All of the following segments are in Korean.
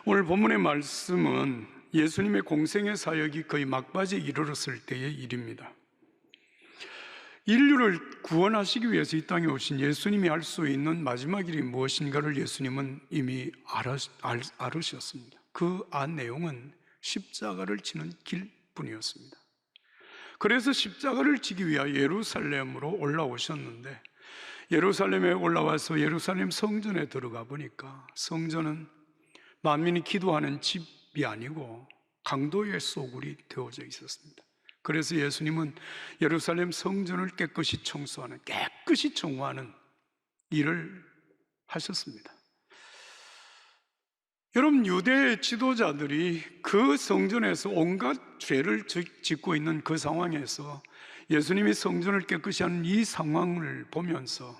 오늘 본문의 말씀은 예수님의 공생의 사역이 거의 막바지에 이르렀을 때의 일입니다. 인류를 구원하시기 위해서 이 땅에 오신 예수님이 할 수 있는 마지막 일이 무엇인가를 예수님은 이미 알으셨습니다. 그 내용은 십자가를 지는 길뿐이었습니다. 그래서 십자가를 지기 위하여 예루살렘으로 올라오셨는데, 예루살렘에 올라와서 예루살렘 성전에 들어가 보니까 성전은 만민이 기도하는 집이 아니고 강도의 소굴이 되어져 있었습니다. 그래서 예수님은 예루살렘 성전을 깨끗이 청소하는 일을 하셨습니다. 여러분, 유대 지도자들이 그 성전에서 온갖 죄를 짓고 있는 그 상황에서 예수님이 성전을 깨끗이 하는 이 상황을 보면서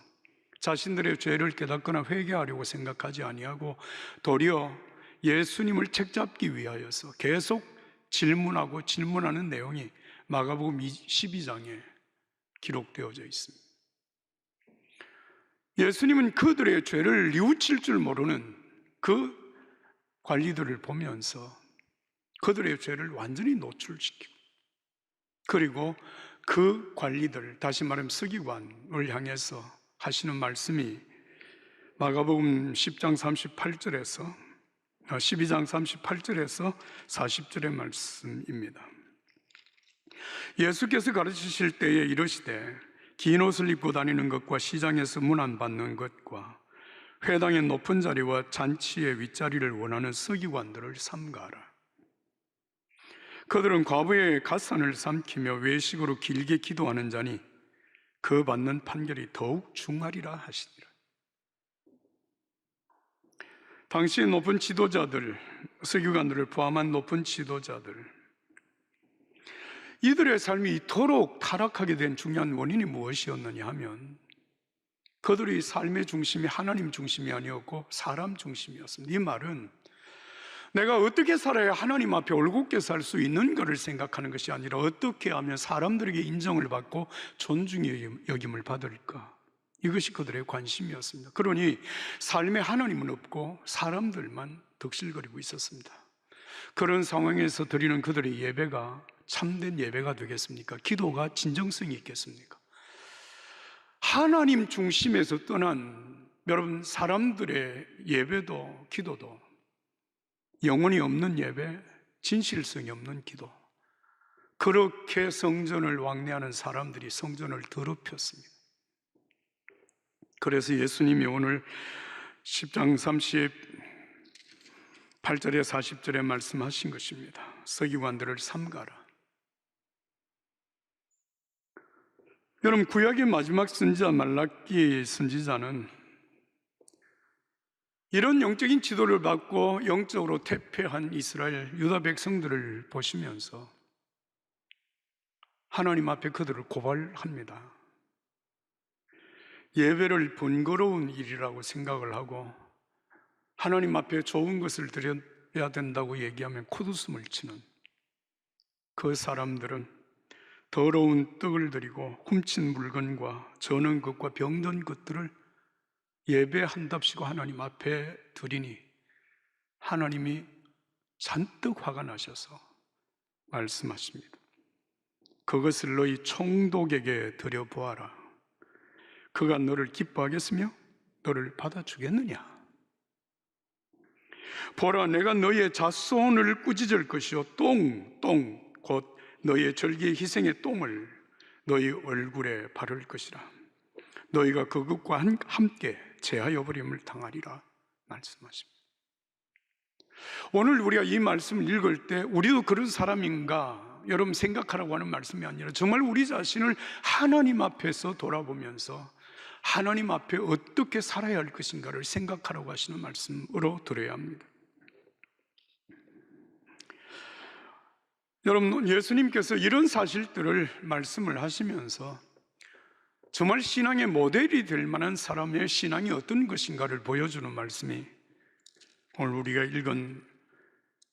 자신들의 죄를 깨닫거나 회개하려고 생각하지 아니하고 도리어 예수님을 책잡기 위하여서 계속 질문하는 내용이 마가복음 12장에 기록되어져 있습니다. 예수님은 그들의 죄를 뉘우칠 줄 모르는 그 관리들을 보면서 그들의 죄를 완전히 노출시키고, 그리고 그 관리들, 다시 말하면 서기관을 향해서 하시는 말씀이 마가복음 10장 38절에서 12장 38절에서 40절의 말씀입니다. 예수께서 가르치실 때에 이르시되 긴 옷을 입고 다니는 것과 시장에서 문안 받는 것과 회당의 높은 자리와 잔치의 윗자리를 원하는 서기관들을 삼가하라. 그들은 과부의 갓산을 삼키며 외식으로 길게 기도하는 자니 그 받는 판결이 더욱 중하리라 하시니라. 당시의 높은 지도자들, 서기관들을 포함한 높은 지도자들, 이들의 삶이 이토록 타락하게 된 중요한 원인이 무엇이었느냐 하면 그들의 삶의 중심이 하나님 중심이 아니었고 사람 중심이었습니다. 이 말은 내가 어떻게 살아야 하나님 앞에 올곧게 살 수 있는 것을 생각하는 것이 아니라 어떻게 하면 사람들에게 인정을 받고 존중의 여김을 받을까, 이것이 그들의 관심이었습니다. 그러니 삶에 하나님은 없고 사람들만 덕실거리고 있었습니다. 그런 상황에서 드리는 그들의 예배가 참된 예배가 되겠습니까? 기도가 진정성이 있겠습니까? 하나님 중심에서 떠난 여러분 사람들의 예배도 기도도 영혼이 없는 예배, 진실성이 없는 기도, 그렇게 성전을 왕래하는 사람들이 성전을 더럽혔습니다. 그래서 예수님이 오늘 10장 38절에 40절에 말씀하신 것입니다. 서기관들을 삼가라. 여러분, 구약의 마지막 선지자 말라기 선지자는 이런 영적인 지도를 받고 영적으로 퇴폐한 이스라엘 유다 백성들을 보시면서 하나님 앞에 그들을 고발합니다. 예배를 번거로운 일이라고 생각을 하고 하나님 앞에 좋은 것을 드려야 된다고 얘기하면 콧웃음을 치는 그 사람들은 더러운 떡을 드리고 훔친 물건과 저는 것과 병든 것들을 예배한답시고 하나님 앞에 드리니 하나님이 잔뜩 화가 나셔서 말씀하십니다. 그것을 너희 총독에게 드려보아라. 그가 너를 기뻐하겠으며 너를 받아주겠느냐? 보라, 내가 너희의 자손을 꾸짖을 것이요 똥 곧 너희의 절기의 희생의 똥을 너희 얼굴에 바를 것이라. 너희가 그것과 함께 제하여 버림을 당하리라 말씀하십니다. 오늘 우리가 이 말씀을 읽을 때 우리도 그런 사람인가 여러분 생각하라고 하는 말씀이 아니라 정말 우리 자신을 하나님 앞에서 돌아보면서 하나님 앞에 어떻게 살아야 할 것인가를 생각하라고 하시는 말씀으로 들어야 합니다. 여러분, 예수님께서 이런 사실들을 말씀을 하시면서 정말 신앙의 모델이 될 만한 사람의 신앙이 어떤 것인가를 보여주는 말씀이 오늘 우리가 읽은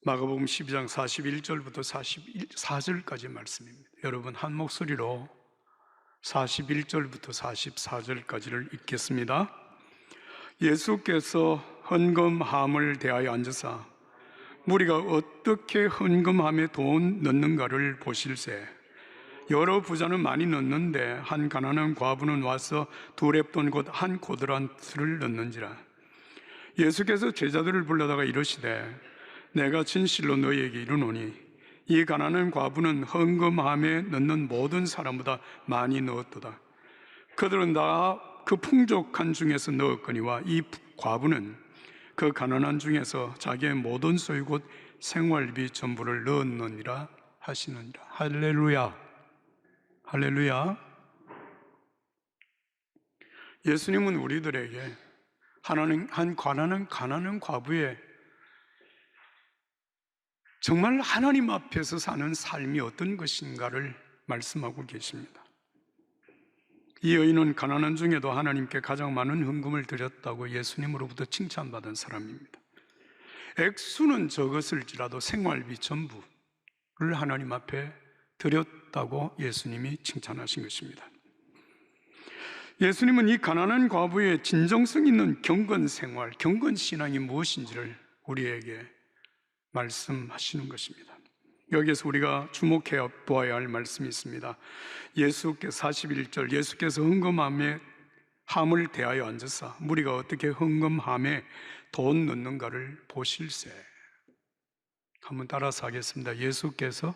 마가복음 12장 41절부터 44절까지 말씀입니다. 여러분, 한 목소리로 41절부터 44절까지를 읽겠습니다. 예수께서 헌금함을 대하여 앉으사 무리가 어떻게 헌금함에 돈 넣는가를 보실세. 여러 부자는 많이 넣는데 한 가난한 과부는 와서 두 렙돈 곧 한 고드란트를 넣는지라. 예수께서 제자들을 불러다가 이르시되 내가 진실로 너희에게 이르노니 이 가난한 과부는 헌금함에 넣는 모든 사람보다 많이 넣었도다. 그들은 다 그 풍족한 중에서 넣었거니와 이 과부는 그 가난한 중에서 자기의 모든 소유 곧 생활비 전부를 넣었느니라 하시느니라. 할렐루야. 할렐루야. 예수님은 우리들에게 한 가난한 과부의 정말 하나님 앞에서 사는 삶이 어떤 것인가를 말씀하고 계십니다. 이 여인은 가난한 중에도 하나님께 가장 많은 헌금을 드렸다고 예수님으로부터 칭찬받은 사람입니다. 액수는 적었을지라도 생활비 전부를 하나님 앞에 드렸다고 예수님이 칭찬하신 것입니다. 예수님은 이 가난한 과부의 진정성 있는 경건 생활, 경건 신앙이 무엇인지를 우리에게 말씀하시는 것입니다. 여기에서 우리가 주목해 보아야 할 말씀이 있습니다. 41절 예수께서 헌금함에 함을 대하여 앉으사 무리가 어떻게 헌금함에 돈 넣는가를 보실세. 한번 따라서 하겠습니다. 예수께서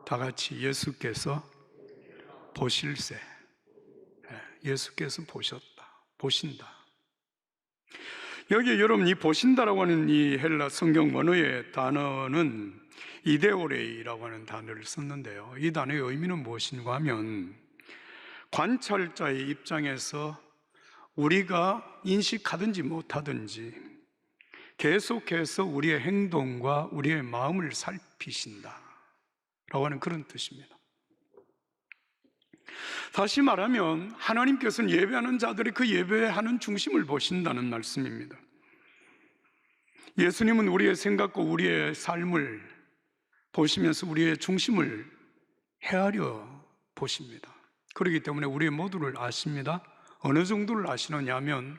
다 같이 예수께서 보실세. 예수께서 보신다. 여기 여러분 이 보신다라고 하는 이 헬라 성경 원어의 단어는 이데오레이라고 하는 단어를 썼는데요. 이 단어의 의미는 무엇인가 하면 관찰자의 입장에서 우리가 인식하든지 못하든지 계속해서 우리의 행동과 우리의 마음을 살피신다 라고 하는 그런 뜻입니다. 다시 말하면 하나님께서는 예배하는 자들이 그 예배하는 중심을 보신다는 말씀입니다. 예수님은 우리의 생각과 우리의 삶을 보시면서 우리의 중심을 헤아려 보십니다. 그렇기 때문에 우리 모두를 아십니다. 어느 정도를 아시느냐 하면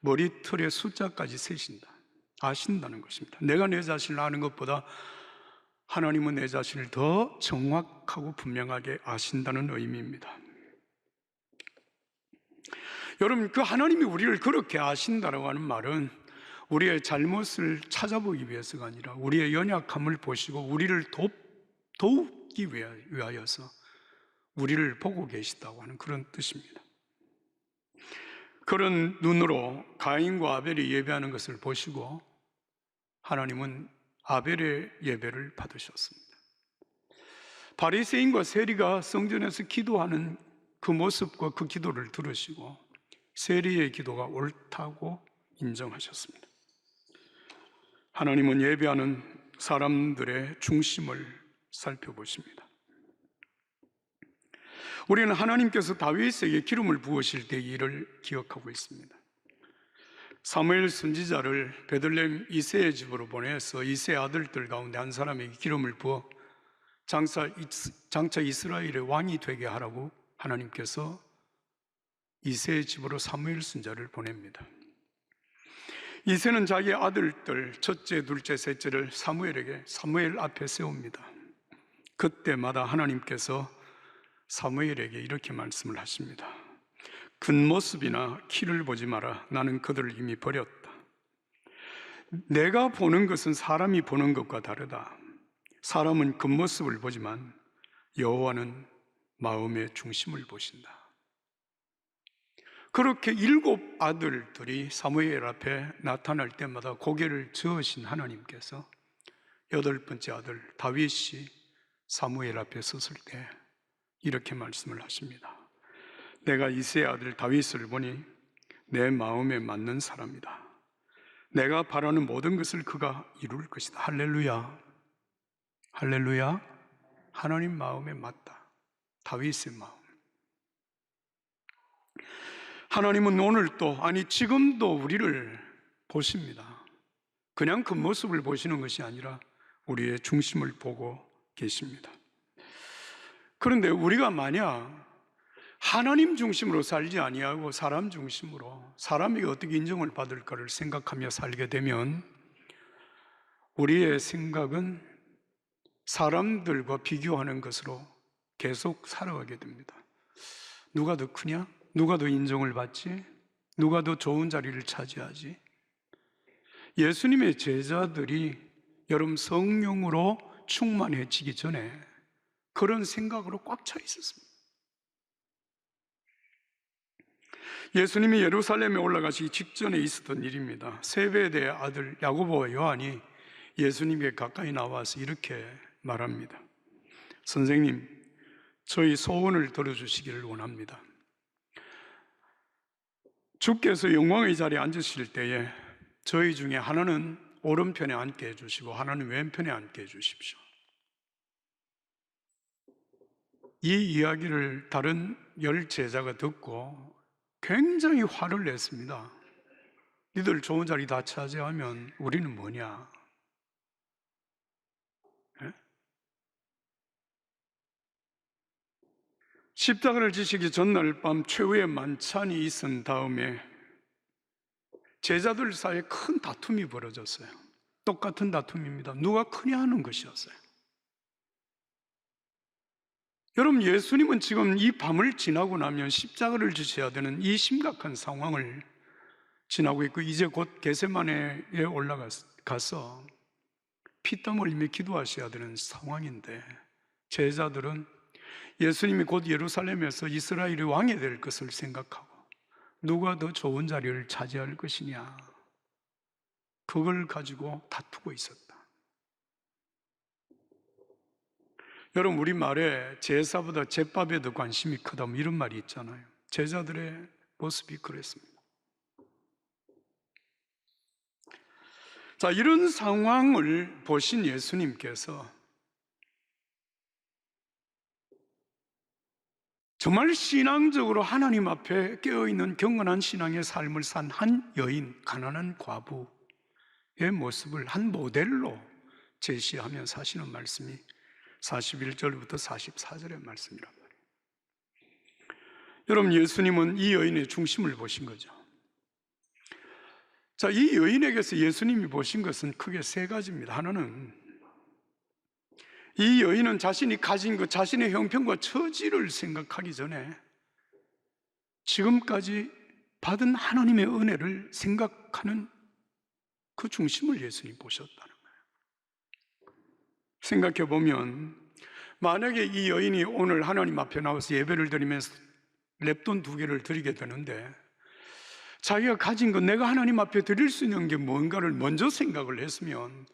머리털의 숫자까지 세신다. 아신다는 것입니다. 내가 내 자신을 아는 것보다 하나님은 내 자신을 더 정확하고 분명하게 아신다는 의미입니다. 여러분, 그 하나님이 우리를 그렇게 아신다라고 하는 말은 우리의 잘못을 찾아보기 위해서가 아니라 우리의 연약함을 보시고 우리를 도우기 위하여서 우리를 보고 계시다고 하는 그런 뜻입니다. 그런 눈으로 가인과 아벨이 예배하는 것을 보시고 하나님은 아벨의 예배를 받으셨습니다. 바리새인과 세리가 성전에서 기도하는 그 모습과 그 기도를 들으시고 세리의 기도가 옳다고 인정하셨습니다. 하나님은 예배하는 사람들의 중심을 살펴보십니다. 우리는 하나님께서 다윗에게 기름을 부으실 때 일을 기억하고 있습니다. 사무엘 선지자를 베들레헴 이새의 집으로 보내서 이새의 아들들 가운데 한 사람에게 기름을 부어 장차 이스라엘의 왕이 되게 하라고 하나님께서 이새의 집으로 사무엘 선지자를 보냅니다. 이새는 자기의 아들들 첫째, 둘째, 셋째를 사무엘 앞에 세웁니다. 그때마다 하나님께서 사무엘에게 이렇게 말씀을 하십니다. 겉모습이나 키를 보지 마라. 나는 그들을 이미 버렸다. 내가 보는 것은 사람이 보는 것과 다르다. 사람은 겉모습을 보지만 여호와는 마음의 중심을 보신다. 그렇게 7 아들들이 사무엘 앞에 나타날 때마다 고개를 저으신 하나님께서 8번째 아들 다윗이 사무엘 앞에 섰을 때 이렇게 말씀을 하십니다. 내가 이새의 아들 다윗을 보니 내 마음에 맞는 사람이다. 내가 바라는 모든 것을 그가 이룰 것이다. 할렐루야. 할렐루야. 하나님 마음에 맞다. 다윗의 마음. 하나님은 오늘도, 지금도 우리를 보십니다. 그냥 그 모습을 보시는 것이 아니라 우리의 중심을 보고 계십니다. 그런데 우리가 만약 하나님 중심으로 살지 아니하고 사람 중심으로 사람에게 어떻게 인정을 받을까를 생각하며 살게 되면 우리의 생각은 사람들과 비교하는 것으로 계속 살아가게 됩니다. 누가 더 크냐? 누가 더 인정을 받지? 누가 더 좋은 자리를 차지하지? 예수님의 제자들이 여러분 성령으로 충만해지기 전에 그런 생각으로 꽉 차 있었습니다. 예수님이 예루살렘에 올라가시기 직전에 있었던 일입니다. 세베대의 아들 야고보와 요한이 예수님께 가까이 나와서 이렇게 말합니다. 선생님, 저희 소원을 들어주시기를 원합니다. 주께서 영광의 자리에 앉으실 때에 저희 중에 하나는 오른편에 앉게 해주시고 하나는 왼편에 앉게 해주십시오. 이 이야기를 다른 10 제자가 듣고 굉장히 화를 냈습니다. 니들 좋은 자리 다 차지하면 우리는 뭐냐? 예? 십자가를 지시기 전날 밤 최후의 만찬이 있은 다음에 제자들 사이에 큰 다툼이 벌어졌어요. 똑같은 다툼입니다. 누가 크냐 하는 것이었어요. 여러분, 예수님은 지금 이 밤을 지나고 나면 십자가를 지셔야 되는 이 심각한 상황을 지나고 있고 이제 곧 겟세마네에 올라가서 피땀 흘리며 기도하셔야 되는 상황인데 제자들은 예수님이 곧 예루살렘에서 이스라엘의 왕이 될 것을 생각하고 누가 더 좋은 자리를 차지할 것이냐, 그걸 가지고 다투고 있었다. 여러분, 우리말에 제사보다 제밥에 더 관심이 크다 뭐 이런 말이 있잖아요. 제자들의 모습이 그랬습니다. 자, 이런 상황을 보신 예수님께서 정말 신앙적으로 하나님 앞에 깨어있는 경건한 신앙의 삶을 산 한 여인, 가난한 과부의 모습을 한 모델로 제시하면서 하시는 말씀이 41절부터 44절의 말씀이란 말이에요. 여러분, 예수님은 이 여인의 중심을 보신 거죠. 자, 이 여인에게서 예수님이 보신 것은 크게 세 가지입니다. 하나는 이 여인은 자신이 가진 것, 자신의 형편과 처지를 생각하기 전에 지금까지 받은 하나님의 은혜를 생각하는 그 중심을 예수님 보셨다는 거예요. 생각해 보면 만약에 이 여인이 오늘 하나님 앞에 나와서 예배를 드리면서 랩돈 2개를 드리게 되는데 자기가 가진 것, 내가 하나님 앞에 드릴 수 있는 게 뭔가를 먼저 생각을 했으면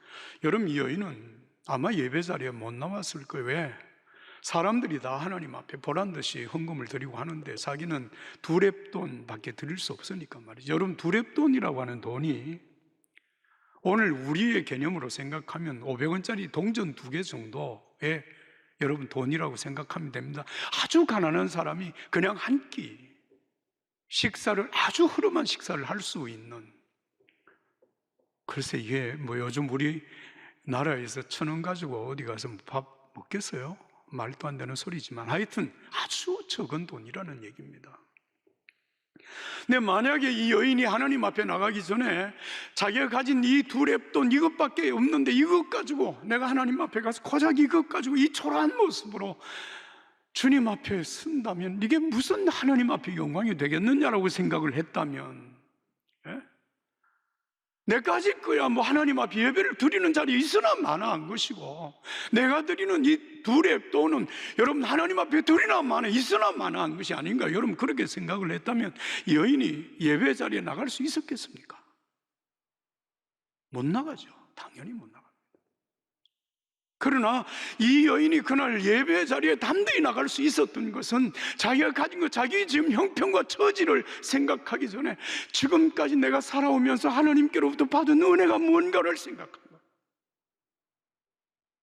여러분, 이 여인은 아마 예배 자리에 못 나왔을 거예요. 왜? 사람들이 다 하나님 앞에 보란듯이 헌금을 드리고 하는데 자기는 2랩돈 밖에 드릴 수 없으니까 말이죠. 여러분, 2랩돈이라고 하는 돈이 오늘 우리의 개념으로 생각하면 500원짜리 동전 2개 정도의 여러분 돈이라고 생각하면 됩니다. 아주 가난한 사람이 그냥 한 끼 식사를, 아주 흐름한 식사를 할 수 있는, 글쎄 이게 뭐 요즘 우리 나라에서 1,000원 가지고 어디 가서 밥 먹겠어요? 말도 안 되는 소리지만 하여튼 아주 적은 돈이라는 얘기입니다. 근데 만약에 이 여인이 하나님 앞에 나가기 전에 자기가 가진 이 2랩돈 이것밖에 없는데 이것 가지고 내가 하나님 앞에 가서 고작 이것 가지고 이 초라한 모습으로 주님 앞에 쓴다면 이게 무슨 하나님 앞에 영광이 되겠느냐라고 생각을 했다면, 예? 내 가질 거야 뭐 하나님 앞에 예배를 드리는 자리에 있으나 마나 한 것이고, 내가 드리는 이 2랩돈은 여러분 하나님 앞에 드리나 마나, 있으나 마나 한 것이 아닌가. 여러분 그렇게 생각을 했다면 여인이 예배 자리에 나갈 수 있었겠습니까? 못 나가죠. 당연히 못 나갑니다. 그러나 이 여인이 그날 예배 자리에 담대히 나갈 수 있었던 것은 자기가 가진 것, 자기 지금 형편과 처지를 생각하기 전에 지금까지 내가 살아오면서 하나님께로부터 받은 은혜가 뭔가를 생각한 거예요.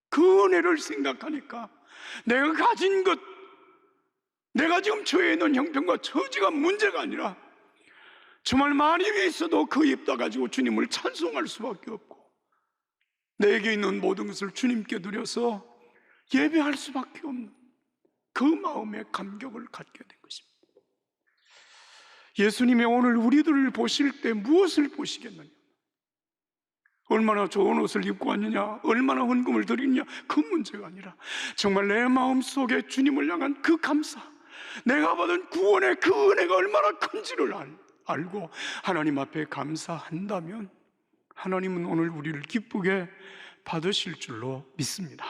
그 은혜를 생각하니까 내가 가진 것, 내가 지금 처해 있는 형편과 처지가 문제가 아니라 정말 많이 있어도 그 입다 가지고 주님을 찬송할 수밖에 없고 내게 있는 모든 것을 주님께 드려서 예배할 수밖에 없는 그 마음의 감격을 갖게 된 것입니다. 예수님이 오늘 우리들을 보실 때 무엇을 보시겠느냐? 얼마나 좋은 옷을 입고 왔느냐, 얼마나 헌금을 드리느냐, 그 문제가 아니라 정말 내 마음속에 주님을 향한 그 감사, 내가 받은 구원의 그 은혜가 얼마나 큰지를 알고 하나님 앞에 감사한다면 하나님은 오늘 우리를 기쁘게 받으실 줄로 믿습니다.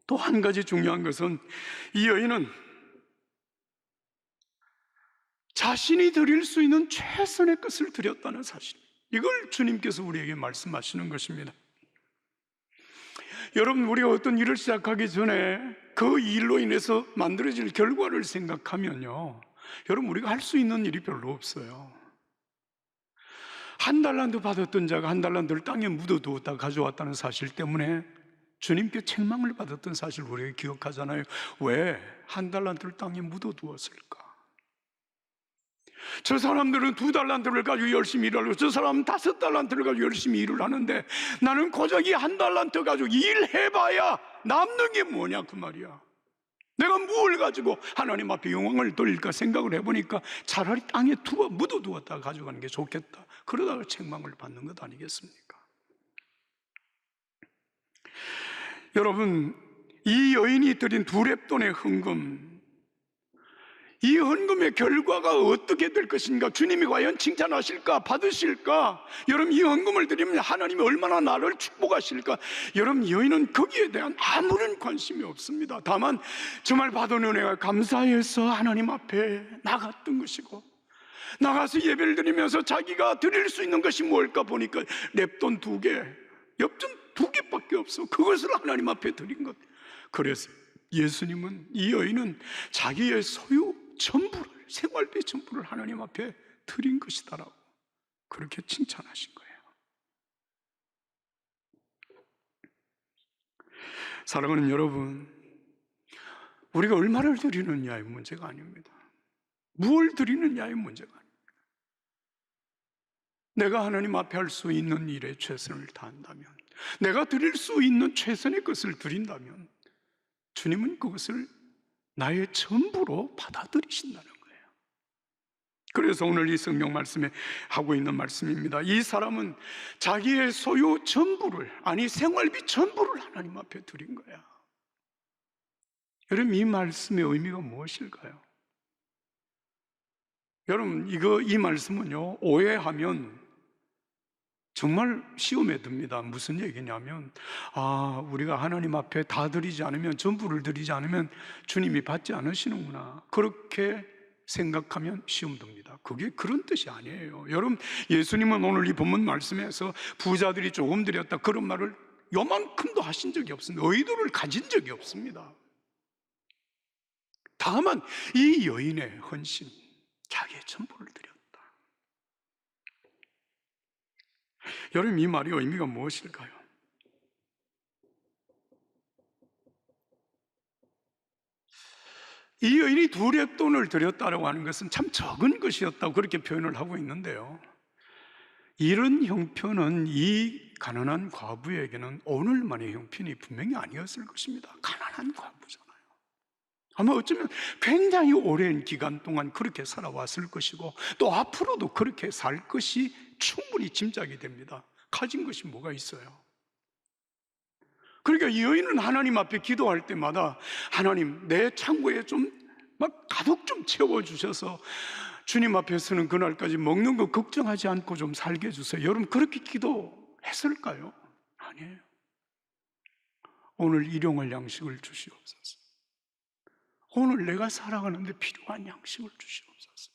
또 한 가지 중요한 것은 이 여인은 자신이 드릴 수 있는 최선의 것을 드렸다는 사실, 이걸 주님께서 우리에게 말씀하시는 것입니다. 여러분, 우리가 어떤 일을 시작하기 전에 그 일로 인해서 만들어질 결과를 생각하면요, 여러분, 우리가 할 수 있는 일이 별로 없어요. 한 달란트 받았던 자가 한 달란트를 땅에 묻어두었다 가져왔다는 사실 때문에 주님께 책망을 받았던 사실을 우리가 기억하잖아요. 왜 한 달란트를 땅에 묻어두었을까? 저 사람들은 2달란트를 가지고 열심히 일하고 저 사람은 5달란트를 가지고 열심히 일을 하는데 나는 고작 이 1달란트 가지고 일해봐야 남는 게 뭐냐 그 말이야. 내가 뭘 가지고 하나님 앞에 영광을 돌릴까 생각을 해보니까 차라리 땅에 묻어두었다 가져가는 게 좋겠다. 그러다가 책망을 받는 것 아니겠습니까? 여러분, 이 여인이 드린 2렙돈의 헌금, 이 헌금의 결과가 어떻게 될 것인가? 주님이 과연 칭찬하실까? 받으실까? 여러분, 이 헌금을 드리면 하나님이 얼마나 나를 축복하실까? 여러분, 여인은 거기에 대한 아무런 관심이 없습니다. 다만 정말 받은 은혜가 감사해서 하나님 앞에 나갔던 것이고, 나가서 예배를 드리면서 자기가 드릴 수 있는 것이 뭘까 보니까 렙돈 2개, 엽전 2개밖에 없어. 그것을 하나님 앞에 드린 것. 그래서 예수님은, 이 여인은 자기의 소유 전부를, 생활비 전부를 하나님 앞에 드린 것이다라고 그렇게 칭찬하신 거예요. 사랑하는 여러분, 우리가 얼마를 드리느냐의 문제가 아닙니다. 무엇을 드리느냐의 문제가 아닙니다. 내가 하나님 앞에 할 수 있는 일에 최선을 다한다면, 내가 드릴 수 있는 최선의 것을 드린다면 주님은 그것을 나의 전부로 받아들이신다는 거예요. 그래서 오늘 이 성경 말씀에 하고 있는 말씀입니다. 이 사람은 자기의 소유 전부를, 아니 생활비 전부를 하나님 앞에 드린 거야. 여러분, 이 말씀의 의미가 무엇일까요? 여러분, 이 말씀은요, 오해하면 정말 시험에 듭니다. 무슨 얘기냐면, 우리가 하나님 앞에 다 드리지 않으면, 전부를 드리지 않으면 주님이 받지 않으시는구나, 그렇게 생각하면 시험 듭니다. 그게 그런 뜻이 아니에요. 여러분, 예수님은 오늘 이 본문 말씀에서 부자들이 조금 드렸다 그런 말을 요만큼도 하신 적이 없습니다. 의도를 가진 적이 없습니다. 다만 이 여인의 헌신, 자기의 전부를 드렸다. 여러분, 이 말의 의미가 무엇일까요? 이 여인이 2렙돈을 드렸다고 하는 것은 참 적은 것이었다고 그렇게 표현을 하고 있는데요, 이런 형편은 이 가난한 과부에게는 오늘만의 형편이 분명히 아니었을 것입니다. 가난한 과부잖아요. 아마 어쩌면 굉장히 오랜 기간 동안 그렇게 살아왔을 것이고 또 앞으로도 그렇게 살 것이 충분히 짐작이 됩니다. 가진 것이 뭐가 있어요? 그러니까 이 여인은 하나님 앞에 기도할 때마다, 하나님, 내 창고에 좀 막 가득 좀 채워주셔서 주님 앞에서는 그날까지 먹는 거 걱정하지 않고 좀 살게 해주세요. 여러분, 그렇게 기도했을까요? 아니에요. 오늘 일용할 양식을 주시옵소서. 오늘 내가 살아가는데 필요한 양식을 주시옵소서.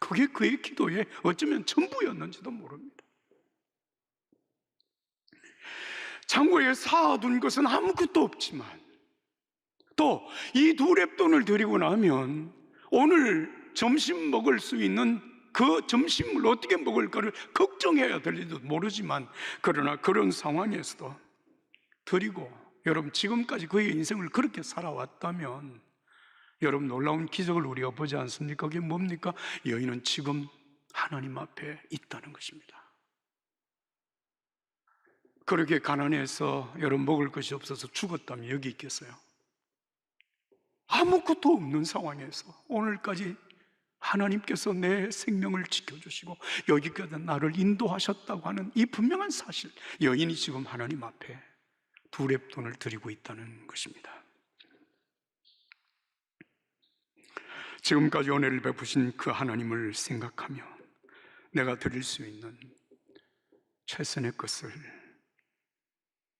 그게 그의 기도의 어쩌면 전부였는지도 모릅니다. 창고에 쌓아둔 것은 아무것도 없지만 또 이 2렙돈을 드리고 나면 오늘 점심 먹을 수 있는 그 점심을 어떻게 먹을까를 걱정해야 될지도 모르지만, 그러나 그런 상황에서도 드리고, 여러분, 지금까지 그의 인생을 그렇게 살아왔다면 여러분, 놀라운 기적을 우리가 보지 않습니까? 그게 뭡니까? 여인은 지금 하나님 앞에 있다는 것입니다. 그렇게 가난해서 여러분 먹을 것이 없어서 죽었다면 여기 있겠어요? 아무것도 없는 상황에서 오늘까지 하나님께서 내 생명을 지켜주시고 여기까지 나를 인도하셨다고 하는 이 분명한 사실, 여인이 지금 하나님 앞에 두 렙돈을 드리고 있다는 것입니다. 지금까지 은혜를 베푸신 그 하나님을 생각하며 내가 드릴 수 있는 최선의 것을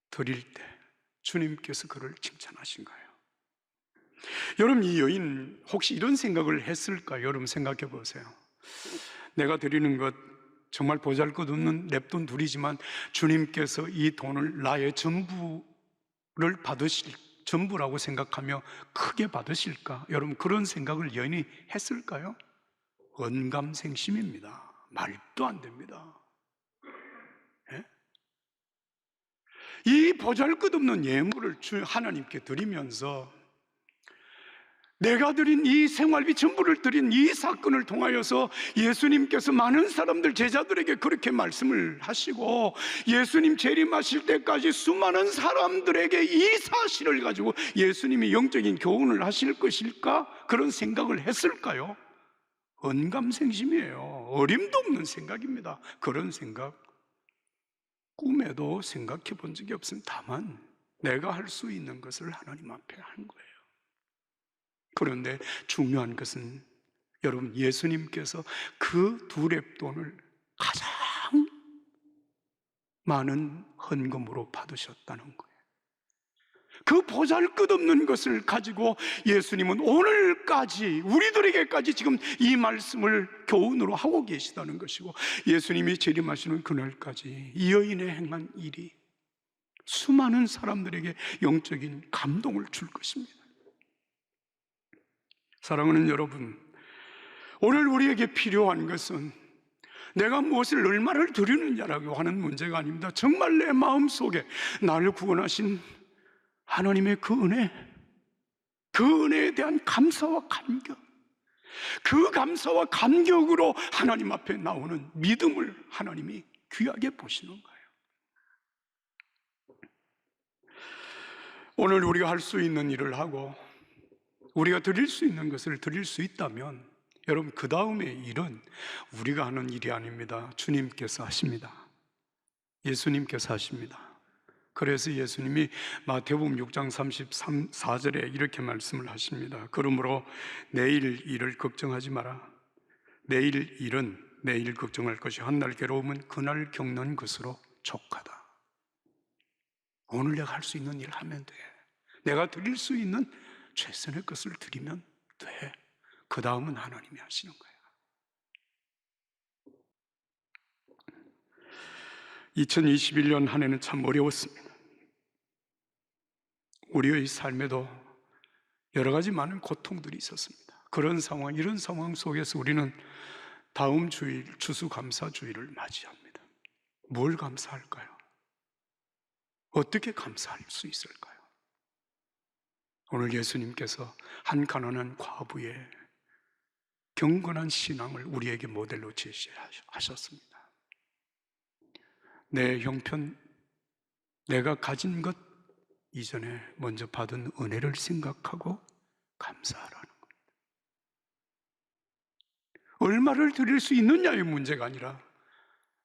드릴 때 주님께서 그를 칭찬하신가요? 여러분, 이 여인 혹시 이런 생각을 했을까요? 여러분 생각해 보세요. 내가 드리는 것 정말 보잘것없는 냅돈 둘이지만 주님께서 이 돈을 나의 전부를 받으실, 전부라고 생각하며 크게 받으실까? 여러분, 그런 생각을 여인이 했을까요? 언감생심입니다. 말도 안 됩니다. 예? 이 보잘것없는 예물을 하나님께 드리면서 내가 드린 이 생활비 전부를 드린 이 사건을 통하여서 예수님께서 많은 사람들, 제자들에게 그렇게 말씀을 하시고 예수님 재림하실 때까지 수많은 사람들에게 이 사실을 가지고 예수님이 영적인 교훈을 하실 것일까? 그런 생각을 했을까요? 언감생심이에요. 어림도 없는 생각입니다. 그런 생각 꿈에도 생각해 본 적이 없습니다. 다만 내가 할 수 있는 것을 하나님 앞에 한 거예요. 그런데 중요한 것은 여러분, 예수님께서 그 두 렙돈을 가장 많은 헌금으로 받으셨다는 거예요. 그 보잘것없는 것을 가지고 예수님은 오늘까지 우리들에게까지 지금 이 말씀을 교훈으로 하고 계시다는 것이고, 예수님이 재림하시는 그날까지 이 여인의 행한 일이 수많은 사람들에게 영적인 감동을 줄 것입니다. 사랑하는 여러분, 오늘 우리에게 필요한 것은 내가 무엇을 얼마를 드리느냐라고 하는 문제가 아닙니다. 정말 내 마음속에 나를 구원하신 하나님의 그 은혜, 그 은혜에 대한 감사와 감격, 그 감사와 감격으로 하나님 앞에 나오는 믿음을 하나님이 귀하게 보시는 거예요. 오늘 우리가 할 수 있는 일을 하고 우리가 드릴 수 있는 것을 드릴 수 있다면 여러분, 그 다음의 일은 우리가 하는 일이 아닙니다. 주님께서 하십니다. 예수님께서 하십니다. 그래서 예수님이 마태복음 6장 34절에 이렇게 말씀을 하십니다. 그러므로 내일 일을 걱정하지 마라. 내일 일은 내일 걱정할 것이 한날 괴로움은 그날 겪는 것으로 족하다. 오늘 내가 할 수 있는 일을 하면 돼. 내가 드릴 수 있는 최선의 것을 드리면 돼. 그 다음은 하나님이 하시는 거예요. 2021년 한 해는 참 어려웠습니다. 우리의 삶에도 여러 가지 많은 고통들이 있었습니다. 그런 상황, 이런 상황 속에서 우리는 다음 주일 추수감사주일을 맞이합니다. 뭘 감사할까요? 어떻게 감사할 수 있을까요? 오늘 예수님께서 한 가난한 과부의 경건한 신앙을 우리에게 모델로 제시하셨습니다. 내 형편, 내가 가진 것 이전에 먼저 받은 은혜를 생각하고 감사하라는 겁니다. 얼마를 드릴 수 있느냐의 문제가 아니라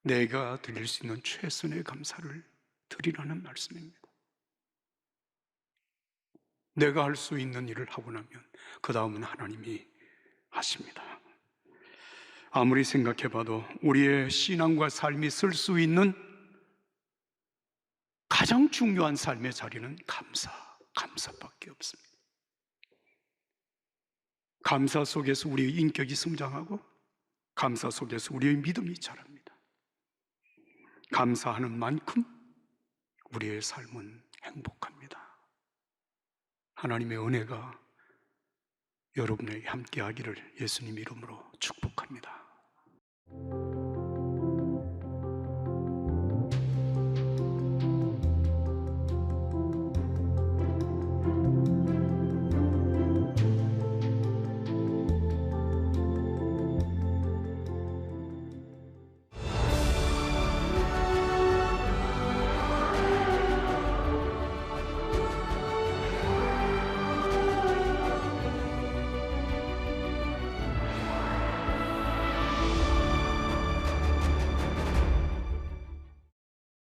내가 드릴 수 있는 최선의 감사를 드리라는 말씀입니다. 내가 할 수 있는 일을 하고 나면 그 다음은 하나님이 하십니다. 아무리 생각해봐도 우리의 신앙과 삶이 설 수 있는 가장 중요한 삶의 자리는 감사밖에 없습니다. 감사 속에서 우리의 인격이 성장하고 감사 속에서 우리의 믿음이 자랍니다. 감사하는 만큼 우리의 삶은 행복합니다. 하나님의 은혜가 여러분에게 함께하기를 예수님 이름으로 축복합니다.